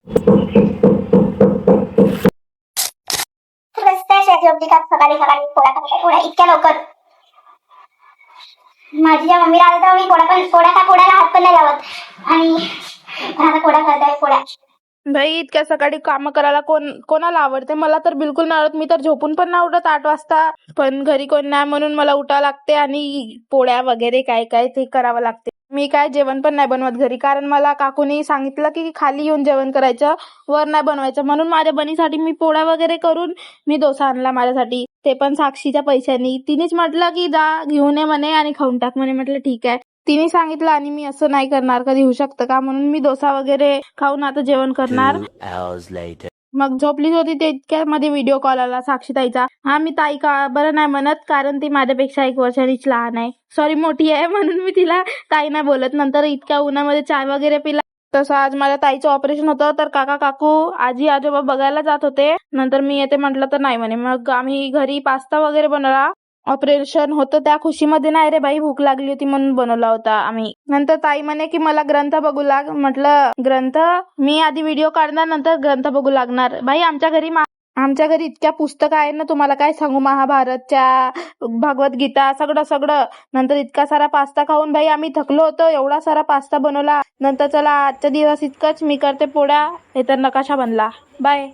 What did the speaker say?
सकाळी सकाळी पोळ्या इतक्या लवकर माझ्या मम्मीला आलं तर मी पोळ्याला हात पण नाही लावत. आणि आता पोळ्या करताय पोळ्या. भाई इतक्या सकाळी काम करायला कोणाला आवडते? मला तर बिलकुल नाही आवडत. मी तर झोपून पण नाही उठत 8 वाजता, पण घरी कोण नाही म्हणून मला उठावं लागते आणि पोळ्या वगैरे काय काय ते करावं लागते. मी काय जेवण पण नाही बनवत घरी, कारण मला काकूनी सांगितलं की खाली येऊन जेवण करायचं, वर नाही बनवायचं. म्हणून माझ्या बहिणीसाठी मी पोळ्या वगैरे करून मी डोसा आणला माझ्यासाठी, ते पण साक्षीच्या पैशानी. तिनेच म्हटलं की जा घेऊन ये म्हणे आणि खाऊन टाक म्हणे. म्हटलं ठीक आहे. तिने सांगितलं आणि मी असं नाही करणार, कधी होऊ शकतं का? म्हणून मी डोसा वगैरे खाऊन आता जेवण करणार. मग झोपलीच होती ते इतक्यामध्ये व्हिडिओ कॉल आला साक्षीताईचा. हा मी ताई का बरं नाही म्हणत, कारण ती माझ्यापेक्षा 1 वर्षांनीच लहान आहे, सॉरी मोठी आहे, म्हणून मी तिला ताई नाही बोलत. नंतर इतक्या उन्हामध्ये चाय वगैरे पिला. तसं आज माझ्या ताईचं ऑपरेशन होतं, तर काका काकू आजी आजोबा बघायला जात होते. नंतर मी येते म्हटलं तर नाही म्हणे. मग आम्ही घरी पास्ता वगैरे बनवला. ऑपरेशन होतं त्या खुशीमध्ये नाही रे बाई, भूक लागली होती म्हणून बनवला होता आम्ही. नंतर ताई म्हणे की मला ग्रंथ बघू लाग. म्हटलं ग्रंथ? मी आधी व्हिडिओ काढणार नंतर ग्रंथ बघू लागणार. बाई आमच्या घरी इतक्या पुस्तकं आहे ना, तुम्हाला काय सांगू. महाभारतच्या, भगवद्गीता, सगळं. नंतर इतका सारा पास्ता खाऊन भाई आम्ही थकलो होतो. एवढा सारा पास्ता बनवला. नंतर चला आजचा दिवस इतकंच. मी करते पोळ्या, हे तर नकाशा बनला. बाय.